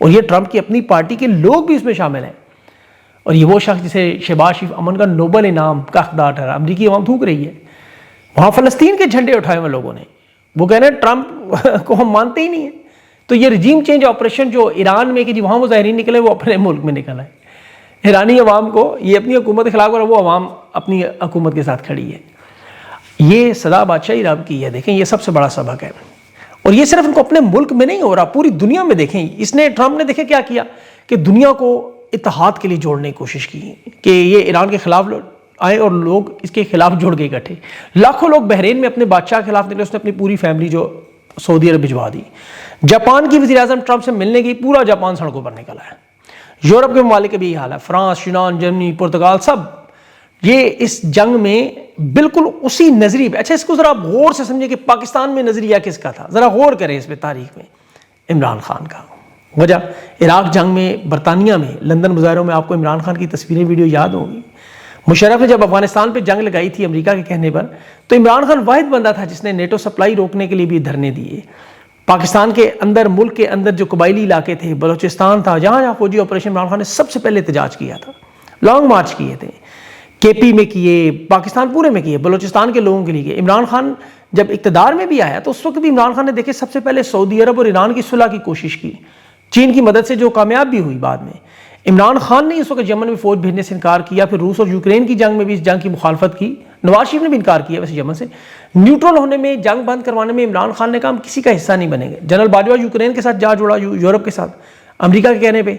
اور یہ ٹرمپ کی اپنی پارٹی کے لوگ بھی اس میں شامل ہیں. اور یہ وہ شخص جسے شہباز شریف امن کا نوبل انعام کا حقدار ٹھہرا. امریکی عوام تھوک رہی ہے, وہاں فلسطین کے جھنڈے اٹھائے ہوئے لوگوں نے, وہ کہہ رہے ہیں ٹرمپ کو ہم مانتے ہی نہیں ہیں. تو یہ رجیم چینج آپریشن جو ایران میں کہ جی وہاں مظاہرین نکلے, وہ اپنے ملک میں نکل آئے. ایرانی عوام کو یہ اپنی حکومت کے خلاف کر, وہ عوام اپنی حکومت کے ساتھ کھڑی ہے. یہ صدا بادشاہی رب کی ہے. دیکھیں یہ سب سے بڑا سبق ہے. اور یہ صرف ان کو اپنے ملک میں نہیں ہو رہا, پوری دنیا میں. دیکھیں اس نے, ٹرمپ نے دیکھیں کیا کیا کہ دنیا کو اتحاد کے لیے جوڑنے کی کوشش کی کہ یہ ایران کے خلاف آئے اور لوگ اس کے خلاف جڑ گئے اکٹھے. لاکھوں لوگ بحرین میں اپنے بادشاہ کے خلاف نکلے, اس نے اپنی پوری فیملی جو سعودی عرب بھجوا دی. جاپان کی وزیر اعظم ٹرمپ سے ملنے گئی, پورا جاپان سڑکوں پر نکلا ہے. یورپ کے ممالک کا بھی یہ حال ہے, فرانس, یونان, جرمنی, پرتگال, سب یہ اس جنگ میں بالکل اسی نظریے پہ. اچھا اس کو ذرا غور سے سمجھیں کہ پاکستان میں نظریہ کس کا تھا, ذرا غور کریں اس پہ. تاریخ میں عمران خان کا. وجہ عراق جنگ میں, برطانیہ میں, لندن مظاہروں میں آپ کو عمران خان کی تصویریں ویڈیو یاد ہوں گی. مشرف نے جب افغانستان پہ جنگ لگائی تھی امریکہ کے کہنے پر, تو عمران خان واحد بندہ تھا جس نے نیٹو سپلائی روکنے کے لیے بھی دھرنے دیے. پاکستان کے اندر, ملک کے اندر جو قبائلی علاقے تھے, بلوچستان تھا, جہاں جہاں فوجی آپریشن عمران خان نے سب سے پہلے احتجاج کیا تھا, لانگ مارچ کیے تھے. کے پی میں کیے, پاکستان پورے میں کیے, بلوچستان کے لوگوں کے لیے. عمران خان جب اقتدار میں بھی آیا تو اس وقت بھی عمران خان نے دیکھے سب سے پہلے سعودی عرب اور ایران کی صلح کی کوشش کی, چین کی مدد سے, جو کامیاب بھی ہوئی بعد میں. عمران خان نے اس وقت یمن میں فوج بھیجنے سے انکار کیا. پھر روس اور یوکرین کی جنگ میں بھی اس جنگ کی مخالفت کی. نواز شریف نے بھی انکار کیا ویسے یمن سے. نیوٹرل ہونے میں, جنگ بند کروانے میں عمران خان نے کہا ہم کسی کا حصہ نہیں بنیں گے. جنرل باجوہ یوکرین کے ساتھ جا جوڑا, یورپ کے ساتھ, امریکہ کے کہنے پہ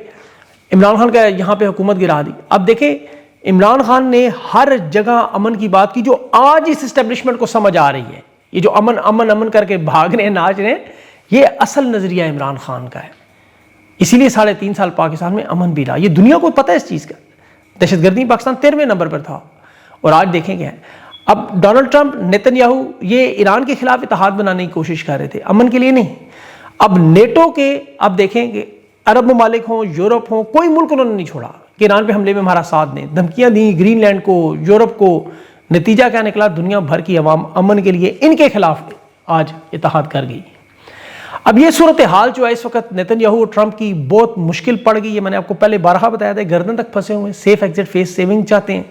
عمران خان کا یہاں پہ حکومت گرا دی. اب دیکھیں عمران خان نے ہر جگہ امن کی بات کی, جو آج اس اسٹیبلشمنٹ کو سمجھ آ رہی ہے. یہ جو امن امن امن کر کے بھاگ رہے ہیں, ناچ رہے ہیں, یہ اصل نظریہ عمران خان کا ہے. اسی لیے 3.5 سال پاکستان میں امن بھی رہا. یہ دنیا کو پتہ ہے اس چیز کا. دہشت گردی پاکستان 13ویں نمبر پر تھا, اور آج دیکھیں کیا ہے. اب ڈونلڈ ٹرمپ, نیتن یاہو, یہ ایران کے خلاف اتحاد بنانے کی کوشش کر رہے تھے, امن کے لیے نہیں. اب نیٹو کے, اب دیکھیں کہ عرب ممالک ہوں, یورپ ہوں, کوئی ملک انہوں نے نہیں چھوڑا کہ ایران پہ حملے میں ہمارا ساتھ دیں. دھمکیاں دیں گرین لینڈ کو, یورپ کو. نتیجہ کیا نکلا, دنیا بھر کی عوام امن کے لیے ان کے خلاف آج اتحاد کر گئی. اب یہ صورتحال جو ہے اس وقت نیتن یاہو اور ٹرمپ کی بہت مشکل پڑ گئی ہے. میں نے آپ کو پہلے بارہا بتایا تھا, گردن تک پھنسے ہوئے, سیف ایگزٹ فیس سیونگ چاہتے ہیں.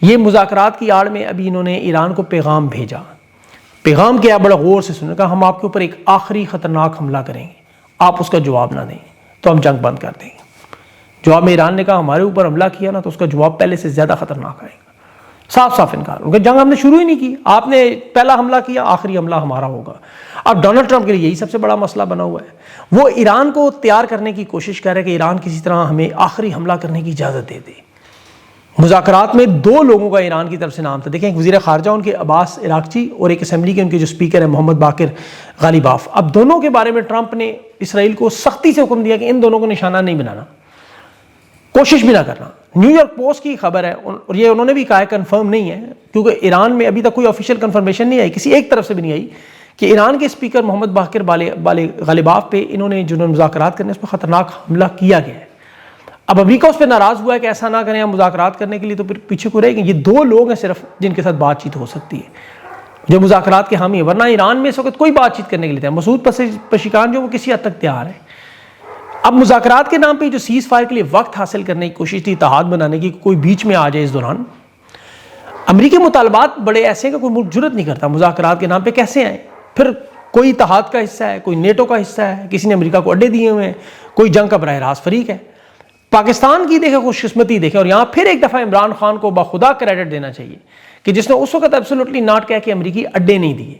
یہ مذاکرات کی آڑ میں ابھی انہوں نے ایران کو پیغام بھیجا. پیغام کیا, بڑا غور سے سننے کا, ہم آپ کے اوپر ایک آخری خطرناک حملہ کریں گے, آپ اس کا جواب نہ دیں تو ہم جنگ بند کر دیں گے. جواب میں ایران نے کہا ہمارے اوپر حملہ کیا نا تو اس کا جواب پہلے سے زیادہ خطرناک آئے گا. صاف صاف انکار. ان کا جنگ ہم نے شروع ہی نہیں کی, آپ نے پہلا حملہ کیا, آخری حملہ ہمارا ہوگا. اب ڈونلڈ ٹرمپ کے لیے یہی سب سے بڑا مسئلہ بنا ہوا ہے. وہ ایران کو تیار کرنے کی کوشش کر رہے ہیں کہ ایران کسی طرح ہمیں آخری حملہ کرنے کی اجازت دے دے. مذاکرات میں 2 لوگوں کا ایران کی طرف سے نام تھا. دیکھیں ایک وزیر خارجہ ان کے عباس عراقچی, اور ایک اسمبلی کے ان کے جو اسپیکر ہیں محمد باقر غالیباف. اب دونوں کے بارے میں ٹرمپ نے اسرائیل کو سختی سے حکم دیا کہ ان دونوں کو نشانہ نہیں بنانا, کوشش بھی نہ کرنا. نیو یارک پوسٹ کی خبر ہے, اور یہ انہوں نے بھی کہا ہے, کنفرم نہیں ہے کیونکہ ایران میں ابھی تک کوئی آفیشیل کنفرمیشن نہیں آئی, کسی ایک طرف سے بھی نہیں آئی, کہ ایران کے اسپیکر محمد باقر غالیباف پہ انہوں نے جو مذاکرات کرنے اس پہ خطرناک حملہ کیا گیا ہے. اب امریکہ اس پہ ناراض ہوا ہے کہ ایسا نہ کریں ہم مذاکرات کرنے کے لیے, تو پھر پیچھے کو رہے گا. یہ 2 لوگ ہیں صرف جن کے ساتھ بات چیت ہو سکتی ہے, جو مذاکرات کے حامی ہیں, ورنہ ایران میں اس وقت کوئی بات چیت کرنے کے لیے تھا. مسعود پشیکان جو وہ کسی حد تک تیار ہے. اب مذاکرات کے نام پہ جو سیز فائر کے لیے وقت حاصل کرنے کی کوشش تھی, اتحاد بنانے کی, کوئی بیچ میں آ جائے اس دوران. امریکی مطالبات بڑے ایسے ہیں کہ کوئی ملک جرت نہیں کرتا مذاکرات کے نام پہ کیسے آئیں. پھر کوئی اتحاد کا حصہ ہے, کوئی نیٹو کا حصہ ہے, کسی نے امریکہ کو اڈے دیے ہوئے ہیں, کوئی جنگ کا براہ راست فریق ہے. پاکستان کی دیکھیں خوش قسمتی دیکھیں, اور یہاں پھر ایک دفعہ عمران خان کو بخدا کریڈٹ دینا چاہیے کہ جس نے اس وقت ایبسولوٹلی ناٹ کہہ کے امریکی اڈے نہیں دیے,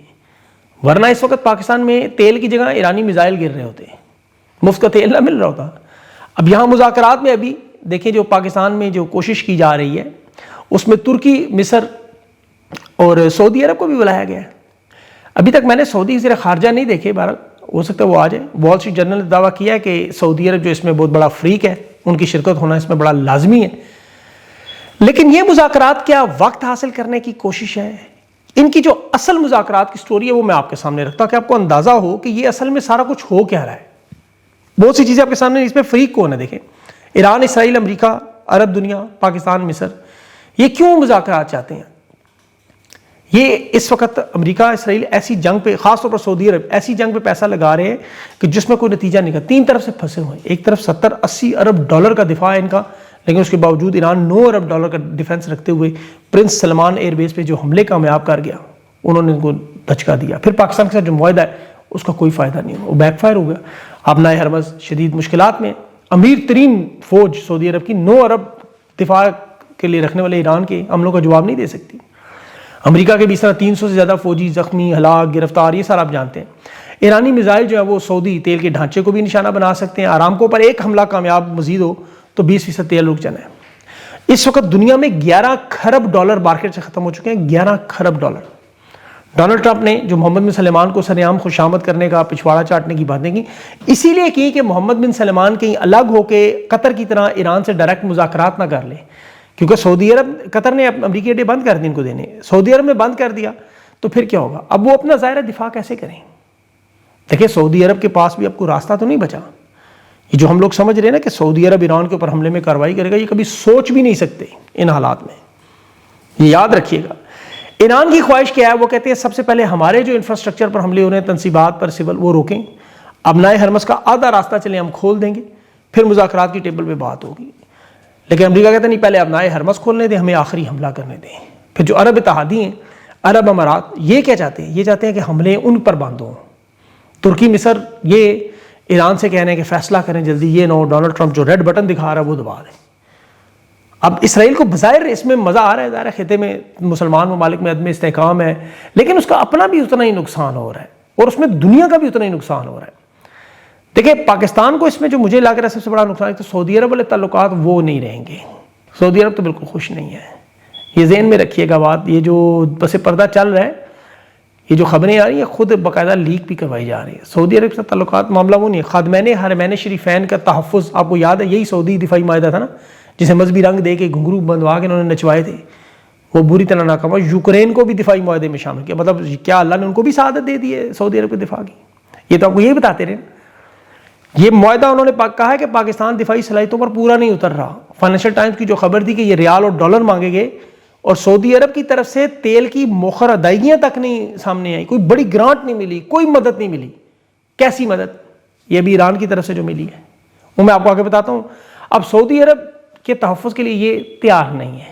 ورنہ اس وقت پاکستان میں تیل کی جگہ ایرانی میزائل گر رہے ہوتے ہیں, مفت کا تیل نہ مل رہا ہوتا. اب یہاں مذاکرات میں ابھی دیکھیں جو پاکستان میں جو کوشش کی جا رہی ہے اس میں ترکی, مصر اور سعودی عرب کو بھی بلایا گیا ہے. ابھی تک میں نے سعودی وزیر خارجہ نہیں دیکھے, بہرحال ہو سکتا ہے وہ آ جائے. وال اسٹریٹ جرنل نے دعویٰ کیا ہے کہ سعودی عرب جو اس میں بہت بڑا فریق ہے, ان کی شرکت ہونا اس میں بڑا لازمی ہے. لیکن یہ مذاکرات کیا وقت حاصل کرنے کی کوشش ہے؟ ان کی جو اصل مذاکرات کی سٹوری ہے وہ میں آپ کے سامنے رکھتا ہوں کہ آپ کو اندازہ ہو کہ یہ اصل میں سارا کچھ ہو کیا رہا ہے. بہت سی چیزیں آپ کے سامنے, اس میں فریق کون ہے. دیکھیں ایران, اسرائیل, امریکہ, عرب دنیا, پاکستان, مصر, یہ کیوں مذاکرات چاہتے ہیں؟ یہ اس وقت امریکہ اسرائیل ایسی جنگ پہ، خاص طور پر سعودی عرب ایسی جنگ پہ پیسہ لگا رہے ہیں کہ جس میں کوئی نتیجہ نہیں، 3 طرف سے پھنسے ہوئے ہیں. ایک طرف 70-80 ارب ڈالر کا دفاع ہے ان کا، لیکن اس کے باوجود ایران 9 ارب ڈالر کا ڈیفنس رکھتے ہوئے پرنس سلمان ایئر بیس پہ جو حملے کامیاب کر گیا، انہوں نے ان کو دھچکا دیا. پھر پاکستان کے ساتھ جو معاہدہ ہے اس کا کوئی فائدہ نہیں ہوا، وہ بیک فائر ہو گیا. ابنائے حرمز شدید مشکلات میں. امیر ترین فوج سعودی عرب کی 9 ارب دفاع کے لیے رکھنے والے ایران کے حملوں کا جواب نہیں دے سکتی. امریکہ کے بھی اس طرح 300 سے زیادہ فوجی زخمی، ہلاک، گرفتار، یہ سارا آپ جانتے ہیں. ایرانی میزائل جو ہے وہ سعودی تیل کے ڈھانچے کو بھی نشانہ بنا سکتے ہیں. آرامکو پر ایک حملہ کامیاب مزید ہو تو 20% تیل رک جانا ہے. اس وقت دنیا میں 11 کھرب ڈالر مارکیٹ سے ختم ہو چکے ہیں. 11 کھرب ڈالر. ڈونلڈ ٹرمپ نے جو محمد بن سلمان کو سرعام خوشامد کرنے کا، پچھواڑا چاٹنے کی باتیں کی، اسی لیے کی کہ محمد بن سلمان کہیں الگ ہو کے قطر کی طرح ایران سے ڈائریکٹ مذاکرات نہ کر لیں. کیونکہ سعودی عرب، قطر نے امریکی اڈے بند کر دی ان کو دینے، سعودی عرب نے بند کر دیا تو پھر کیا ہوگا؟ اب وہ اپنا ظاہرہ دفاع کیسے کریں؟ دیکھیں سعودی عرب کے پاس بھی اب کوئی راستہ تو نہیں بچا. یہ جو ہم لوگ سمجھ رہے ہیں نا کہ سعودی عرب ایران کے اوپر حملے میں کارروائی کرے گا، یہ کبھی سوچ بھی نہیں سکتے ان حالات میں. یہ یاد رکھیے گا. ایران کی خواہش کیا ہے؟ وہ کہتے ہیں سب سے پہلے ہمارے جو انفراسٹرکچر پر حملے ہو رہے ہیں، تنصیبات پر سول، وہ روکیں. ابنائے حرمز کا آدھا راستہ چلے ہم کھول دیں گے، پھر مذاکرات کی ٹیبل پہ بات ہوگی. لیکن امریکہ کہتا نہیں، پہلے ابنائے حرمز کھولنے دیں، ہمیں آخری حملہ کرنے دیں. پھر جو عرب اتحادی ہیں، عرب امارات، یہ کیا چاہتے ہیں؟ یہ چاہتے ہیں کہ حملے ان پر بند ہوں. ترکی، مصر یہ ایران سے کہہ رہے ہیں کہ فیصلہ کریں جلدی، یہ نہ ہو ڈونلڈ ٹرمپ جو ریڈ بٹن دکھا رہا ہے وہ دبا دیں. اب اسرائیل کو بظاہر اس میں مزہ آ رہا ہے، ظاہر خطے میں مسلمان ممالک میں عدم استحکام ہے، لیکن اس کا اپنا بھی اتنا ہی نقصان ہو رہا ہے اور اس میں دنیا کا بھی اتنا ہی نقصان ہو رہا ہے. دیکھیں پاکستان کو اس میں جو مجھے لگ رہا ہے سب سے بڑا نقصان ہے تو سعودی عرب والے تعلقات وہ نہیں رہیں گے. سعودی عرب تو بالکل خوش نہیں ہے، یہ ذہن میں رکھیے گا بات. یہ جو پس پردہ چل رہا ہے، یہ جو خبریں آ رہی ہیں خود باقاعدہ لیک بھی کروائی جا رہی ہے. سعودی عرب کے ساتھ تعلقات معاملہ وہ نہیں ہے. خادمین حرمین شریفین کا تحفظ، آپ کو یاد ہے یہی سعودی دفاعی معاہدہ تھا نا، جسے مذہبی رنگ دے کے گھنگرو بندوا کے انہوں نے نچوائے تھے، وہ بری طرح ناکام ہوا. یوکرین کو بھی دفاعی معاہدے میں شامل کیا. مطلب کیا اللہ نے ان کو بھی سعادت دے دی ہے سعودی عرب کے دفاع کی؟ یہ تو آپ کو یہی بتاتے رہے. یہ معاہدہ انہوں نے کہا ہے کہ پاکستان دفاعی صلاحیتوں پر پورا نہیں اتر رہا. فائنینشل ٹائمز کی جو خبر تھی کہ یہ ریال اور ڈالر مانگے گئے اور سعودی عرب کی طرف سے تیل کی مؤخر ادائیگیاں تک نہیں سامنے آئی، کوئی بڑی گرانٹ نہیں ملی، کوئی مدد نہیں ملی. کیسی مدد؟ یہ بھی ایران کی طرف سے جو ملی ہے وہ میں آپ کو آگے بتاتا ہوں. اب سعودی عرب کے تحفظ کے لیے یہ تیار نہیں ہے.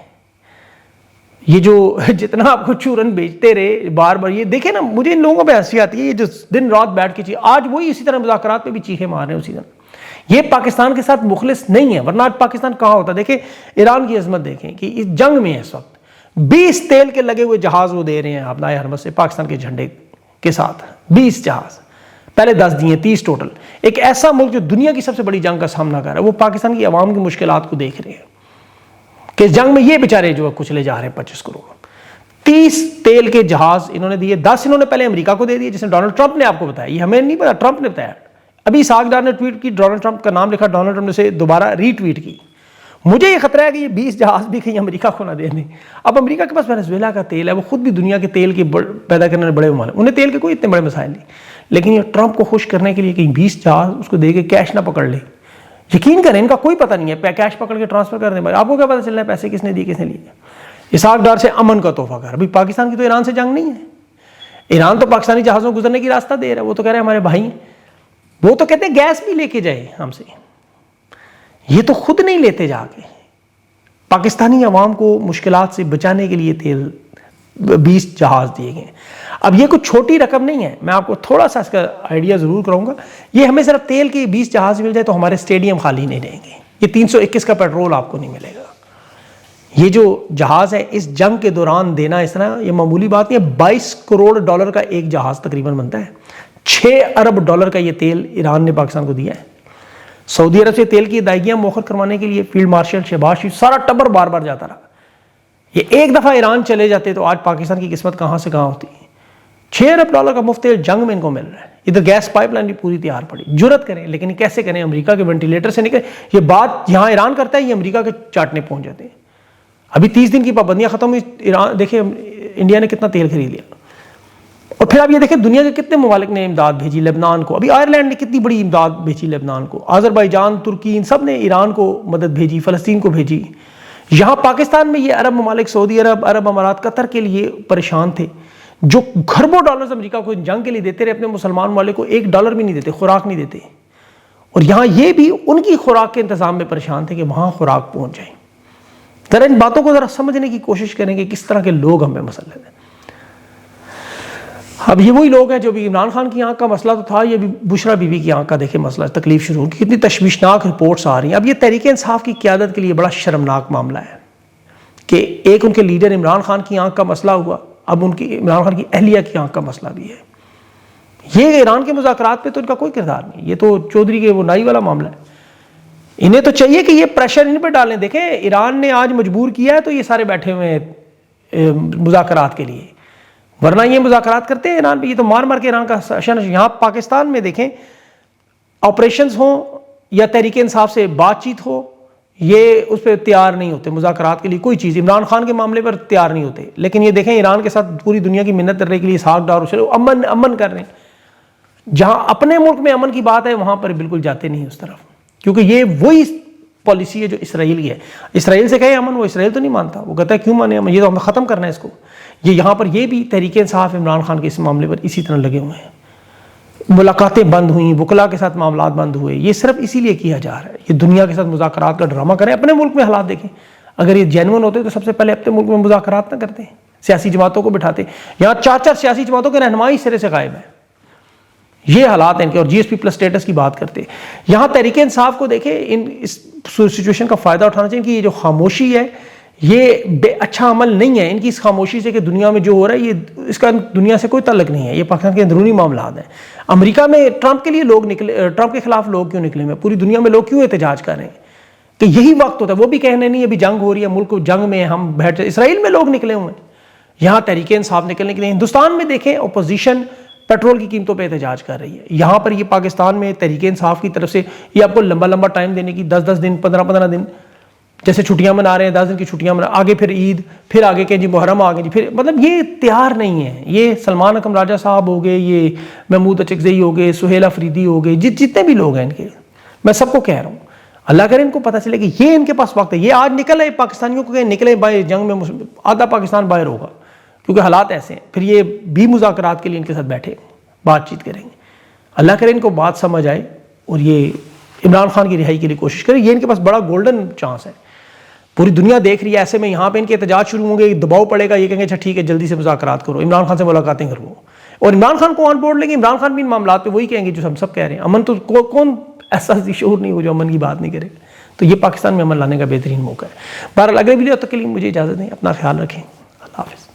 یہ جو جتنا آپ کو چورن بیچتے رہے بار بار، یہ دیکھیں نا، مجھے ان لوگوں پہ ہنسی آتی ہے، یہ جو دن رات بیٹھ کے آج وہی اسی طرح مذاکرات پہ بھی چیخے مار رہے ہیں اسی طرح. یہ پاکستان کے ساتھ مخلص نہیں ہے، ورنہ آج پاکستان کہاں ہوتا. دیکھیں ایران کی عظمت دیکھیں کہ اس جنگ میں اس وقت 20 تیل کے لگے ہوئے جہاز وہ دے رہے ہیں ابنائے حرمز سے پاکستان کے جھنڈے کے ساتھ. 20 جہاز پہلے 10 دیے، 30 ٹوٹل. ایک ایسا ملک جو دنیا کی سب سے بڑی جنگ کا سامنا کر رہا ہے، وہ پاکستان کی عوام کی مشکلات کو دیکھ رہے ہیں کہ اس جنگ میں یہ بیچارے جو کچھ لے جا رہے ہیں 25 کروڑ. 30 تیل کے جہاز انہوں نے دیے. 10 انہوں نے پہلے امریکہ کو دے دیے، جس نے ڈونلڈ ٹرمپ نے آپ کو بتایا. یہ ہمیں نہیں پتا، ٹرمپ نے بتایا. ابھی اسحاق ڈار نے ٹویٹ کی، ڈونلڈ ٹرمپ کا نام لکھا، ڈونلڈ ٹرمپ نے اسے دوبارہ ری ٹویٹ کی. مجھے یہ خطرہ ہے کہ یہ 20 جہاز بھی کہیں امریکہ کو نہ دے دیں. اب امریکہ کے پاس وینزویلا کا تیل ہے، وہ خود بھی دنیا کے تیل کے پیدا کرنے میں بڑے ممالک، انہیں تیل کے کوئی اتنے بڑے مسائل نہیں. لیکن یہ ٹرمپ کو خوش کرنے کے لیے کہیں 20 جہاز اس کو دے کے کیش نہ پکڑ لے. یقین کریں ان کا کوئی پتہ نہیں ہے، کیش پکڑ کے ٹرانسفر کر دیں. آپ کو کیا پتہ چل رہا ہے پیسے کس نے دیے کس نے لیے؟ اسحاق ڈار سے امن کا تحفہ کر. ابھی پاکستان کی تو ایران سے جنگ نہیں ہے. ایران تو پاکستانی جہازوں گزرنے کی راستہ دے رہا ہے. وہ تو کہہ رہے ہیں ہمارے بھائی ہیں، وہ تو کہتے ہیں گیس بھی لے کے جائے ہم سے. یہ تو خود نہیں لیتے جا کے. پاکستانی عوام کو مشکلات سے بچانے کے لیے تیل 20 جہاز دیے گئے. اب یہ کوئی چھوٹی رقم نہیں ہے، میں آپ کو تھوڑا سا اس کا آئیڈیا ضرور کروں گا. یہ ہمیں صرف تیل کے 20 جہاز مل جائے تو ہمارے اسٹیڈیم خالی نہیں رہیں گے. یہ 321 کا پیٹرول آپ کو نہیں ملے گا. یہ جو جہاز ہے اس جنگ کے دوران دینا اس طرح یہ معمولی بات نہیں ہے. 22 کروڑ ڈالر کا ایک جہاز تقریباً بنتا ہے. 6 ارب ڈالر کا یہ تیل ایران نے پاکستان کو دیا ہے. سعودی عرب سے تیل کی ادائیگیاں مؤخر کروانے کے لیے فیلڈ مارشل شہباز شریف سارا ٹبر بار بار جاتا رہا. یہ ایک دفعہ ایران چلے جاتے تو آج پاکستان کی قسمت کہاں سے کہاں ہوتی. 6 ارب ڈالر کا مفت تیل جنگ میں ان کو مل رہا ہے. ادھر گیس پائپ لائن بھی پوری تیار پڑی. جرت کریں لیکن کیسے کریں؟ امریکہ کے وینٹیلیٹر سے نکلے. یہ بات یہاں ایران کرتا ہے، یہ امریکہ کے چاٹنے پہنچ جاتے ہیں. ابھی 30 دن کی پابندیاں ختم ہوئی. ایران دیکھیں انڈیا نے کتنا تیل خرید لیا. اور پھر آپ یہ دیکھیں دنیا کے کتنے ممالک نے امداد بھیجی. لبنان کو ابھی آئرلینڈ نے کتنی بڑی امداد بھیجی لبنان کو. آذربائیجان، ترکی، ان سب نے ایران کو مدد بھیجی، فلسطین کو بھیجی. یہاں پاکستان میں یہ عرب ممالک، سعودی عرب، عرب امارات، قطر کے لیے پریشان تھے، جو کھربوں ڈالرز امریکہ کو جنگ کے لیے دیتے رہے، اپنے مسلمان ممالک کو $1 بھی نہیں دیتے، خوراک نہیں دیتے. اور یہاں یہ بھی ان کی خوراک کے انتظام میں پریشان تھے کہ وہاں خوراک پہنچ جائیں. ذرا ان باتوں کو ذرا سمجھنے کی کوشش کریں کہ کس طرح کے لوگ ہمیں مسئلے ہیں. اب یہ وہی لوگ ہیں جو بھی عمران خان کی آنکھ کا مسئلہ تو تھا، یہ بھی بشرا بی بی کی آنکھ کا دیکھیں مسئلہ، تکلیف شروع کی، کتنی تشویشناک رپورٹس آ رہی ہیں. اب یہ تحریک انصاف کی قیادت کے لیے بڑا شرمناک معاملہ ہے کہ ایک ان کے لیڈر عمران خان کی آنکھ کا مسئلہ ہوا، اب ان کی عمران خان کی اہلیہ کی آنکھ کا مسئلہ بھی ہے. یہ ایران کے مذاکرات پہ تو ان کا کوئی کردار نہیں، یہ تو چودھری کے وہ نائی والا معاملہ ہے. انہیں تو چاہیے کہ یہ پریشر ان پہ ڈالیں. دیکھیں ایران نے آج مجبور کیا ہے تو یہ سارے بیٹھے ہوئے ہیں مذاکرات کے لیے، ورنہ یہ مذاکرات کرتے ہیں ایران پہ، یہ تو مار مار کے ایران کا شنش. یہاں پاکستان میں دیکھیں آپریشنز ہوں یا تحریک انصاف سے بات چیت ہو، یہ اس پہ تیار نہیں ہوتے مذاکرات کے لیے کوئی چیز. عمران خان کے معاملے پر تیار نہیں ہوتے، لیکن یہ دیکھیں ایران کے ساتھ پوری دنیا کی منت کرنے کے لیے ساکھ ڈار امن کر رہے ہیں. جہاں اپنے ملک میں امن کی بات ہے وہاں پر بالکل جاتے نہیں اس طرف، کیونکہ یہ وہی پالیسی ہے جو اسرائیل کی ہے. اسرائیل سے کہے امن، وہ اسرائیل تو نہیں مانتا، وہ کہتا ہے کیوں مانے امن، یہ تو ہمیں ختم کرنا ہے اس کو. یہ یہاں پر یہ بھی تحریک انصاف عمران خان کے اس معاملے پر اسی طرح لگے ہوئے ہیں. ملاقاتیں بند ہوئیں، وکلاء کے ساتھ معاملات بند ہوئے، یہ صرف اسی لیے کیا جا رہا ہے. یہ دنیا کے ساتھ مذاکرات کا ڈرامہ کریں، اپنے ملک میں حالات دیکھیں. اگر یہ جینون ہوتے تو سب سے پہلے اپنے ملک میں مذاکرات نہ کرتے، سیاسی جماعتوں کو بٹھاتے. یہاں 4 سیاسی جماعتوں کے رہنمائی سرے سے غائب ہیں. یہ حالات ہیں ان کے، اور جی ایس پی پلس اسٹیٹس کی بات کرتے. یہاں تحریک انصاف کو دیکھیں اس سچویشن کا فائدہ اٹھانا چاہیے کہ یہ جو خاموشی ہے یہ بے اچھا عمل نہیں ہے ان کی. اس خاموشی سے کہ دنیا میں جو ہو رہا ہے یہ اس کا دنیا سے کوئی تعلق نہیں ہے، یہ پاکستان کے اندرونی معاملات ہیں. امریکہ میں ٹرمپ کے لیے لوگ نکلے، ٹرمپ کے خلاف لوگ کیوں نکلے ہوئے، پوری دنیا میں لوگ کیوں احتجاج کر رہے ہیں کہ یہی وقت ہوتا ہے. وہ بھی کہنے نہیں ابھی جنگ ہو رہی ہے، ملک جنگ میں ہم بیٹھے. اسرائیل میں لوگ نکلے ہوئے ہیں، یہاں تحریک انصاف نکلنے کے لیے. ہندوستان میں دیکھیں اپوزیشن پیٹرول کی قیمتوں پہ احتجاج کر رہی ہے. یہاں پر یہ پاکستان میں تحریک انصاف کی طرف سے یہ آپ کو لمبا ٹائم دینے کی، 10 دن 15 دن، جیسے چھٹیاں منا رہے ہیں 10 دن کی چھٹیاں منا، آگے پھر عید، پھر آگے کہ جی محرم آگے جی، پھر مطلب یہ تیار نہیں ہے. یہ سلمان اکرم راجہ صاحب ہو گئے، یہ محمود اچکزئی ہو گئے، سہیل افریدی ہو گئے، جتنے بھی لوگ ہیں ان کے، میں سب کو کہہ رہا ہوں اللہ کرے ان کو پتہ چلے کہ یہ ان کے پاس وقت ہے. یہ آج نکل آئے پاکستانیوں کو کہ نکلے باہر جنگ میں، آدھا پاکستان باہر ہوگا کیونکہ حالات ایسے ہیں. پھر یہ بھی مذاکرات کے لیے ان کے ساتھ بیٹھے بات چیت کریں گے. اللہ کرے ان کو بات سمجھ آئے اور یہ عمران خان کی رہائی کے لیے کوشش کرے. یہ ان کے پاس بڑا گولڈن چانس ہے، پوری دنیا دیکھ رہی ہے. ایسے میں یہاں پہ ان کے احتجاج شروع ہوں گے، دباؤ پڑے گا، یہ کہیں گے اچھا ٹھیک ہے جلدی سے مذاکرات کرو، عمران خان سے ملاقاتیں کرو، اور عمران خان کو آن بورڈ لیں گے. عمران خان بھی ان معاملات پہ وہی کہیں گے جو ہم سب کہہ رہے ہیں. امن تو کون ایسا شعور نہیں ہو جو امن کی بات نہیں کرے. تو یہ پاکستان میں امن لانے کا بہترین موقع ہے. بہرحال اگلے ویڈیو تک کے لیے مجھے اجازت دیں، اپنا خیال رکھیں، اللہ حافظ.